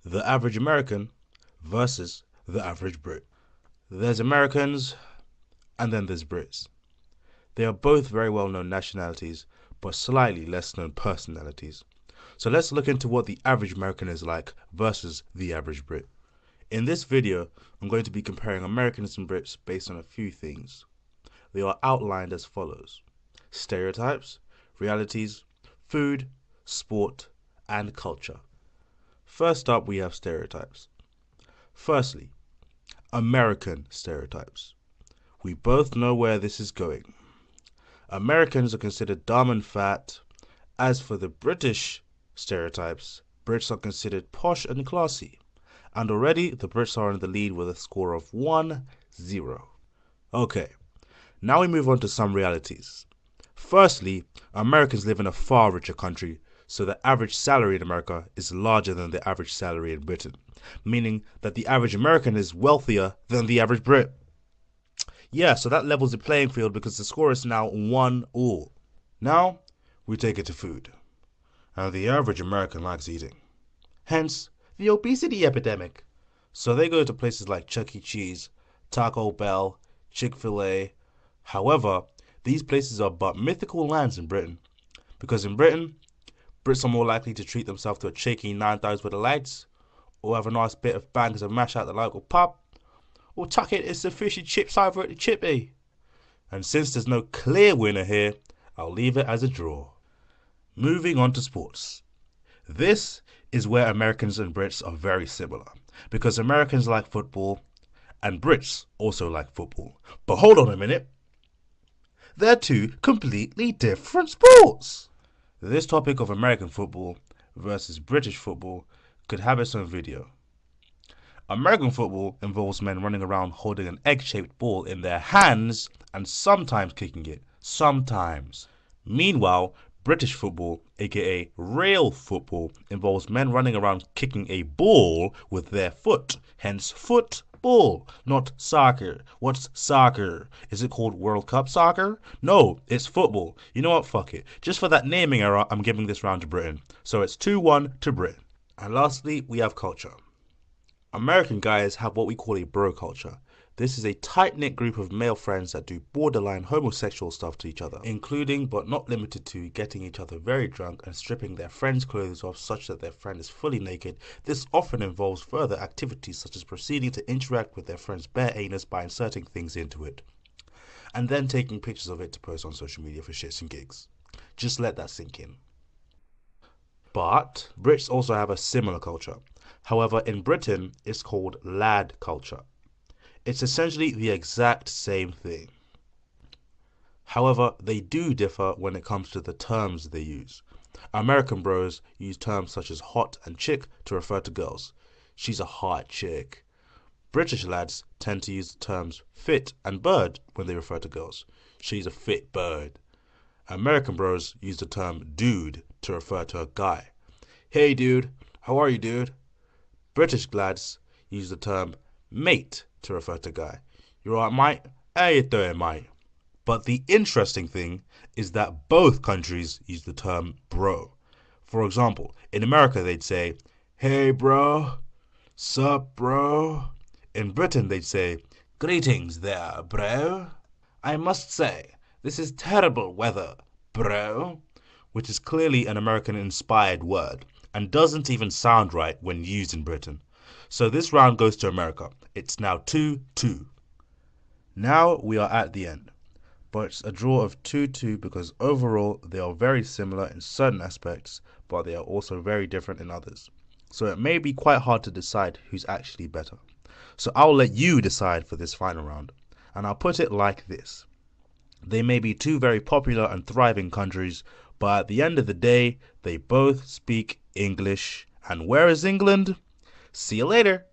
the average American versus the average Brit. There's Americans and then there's Brits. They are both very well-known nationalities, but slightly less known personalities. So let's look into what the average American is like versus the average Brit. In this video, I'm going to be comparing Americans and Brits based on a few things. They are outlined as follows: stereotypes, realities, food, sport, and culture. First up, we have stereotypes. Firstly, American stereotypes. We both know where this is going. Americans are considered dumb and fat. As for the British stereotypes, Brits are considered posh and classy. And already the Brits are in the lead with a score of 1-0. Okay, now we move on to some realities. Firstly, Americans live in a far richer country, so the average salary in America is larger than the average salary in Britain, meaning that the average American is wealthier than the average Brit. Yeah, so that levels the playing field because the score is now 1-1. Now, we take it to food. And the average American likes eating. Hence, the obesity epidemic. So they go to places like Chuck E. Cheese, Taco Bell, Chick-fil-A. However, these places are but mythical lands in Britain. Because in Britain, Brits are more likely to treat themselves to a shaky 9,000 with the lights, or have a nice bit of bangers and mash out the local pub, or tuck it in some fish and chips over at the chippy. And since there's no clear winner here, I'll leave it as a draw. Moving on to sports. This is where Americans and Brits are very similar, because Americans like football, and Brits also like football. But hold on a minute. They're two completely different sports. This topic of American football versus British football could have its own video. American football involves men running around holding an egg-shaped ball in their hands and sometimes kicking it. Sometimes. Meanwhile, British football, aka real football, involves men running around kicking a ball with their foot. Hence, football, not soccer. What's soccer? Is it called World Cup soccer? No, it's football. You know what? Fuck it. Just for that naming error, I'm giving this round to Britain. So it's 2-1 to Britain. And lastly, we have culture. American guys have what we call a bro culture. This is a tight-knit group of male friends that do borderline homosexual stuff to each other, including but not limited to getting each other very drunk and stripping their friend's clothes off such that their friend is fully naked. This often involves further activities such as proceeding to interact with their friend's bare anus by inserting things into it, and then taking pictures of it to post on social media for shits and gigs. Just let that sink in. But Brits also have a similar culture. However, in Britain, it's called lad culture. It's essentially the exact same thing. However, they do differ when it comes to the terms they use. American bros use terms such as hot and chick to refer to girls. She's a hot chick. British lads tend to use the terms fit and bird when they refer to girls. She's a fit bird. American bros use the term dude to refer to a guy. Hey dude, how are you dude? British lads use the term mate to refer to a guy. You alright mate? How you doing mate? But the interesting thing is that both countries use the term bro. For example, in America they'd say, hey bro, sup bro. In Britain they'd say, greetings there bro. I must say, this is terrible weather, bro. Which is clearly an American-inspired word, and doesn't even sound right when used in Britain. So this round goes to America. It's now 2-2. Now we are at the end, but it's a draw of 2-2 because overall they are very similar in certain aspects, but they are also very different in others. So it may be quite hard to decide who's actually better. So I'll let you decide for this final round, and I'll put it like this. They may be two very popular and thriving countries, but at the end of the day, they both speak English. And where is England? See you later.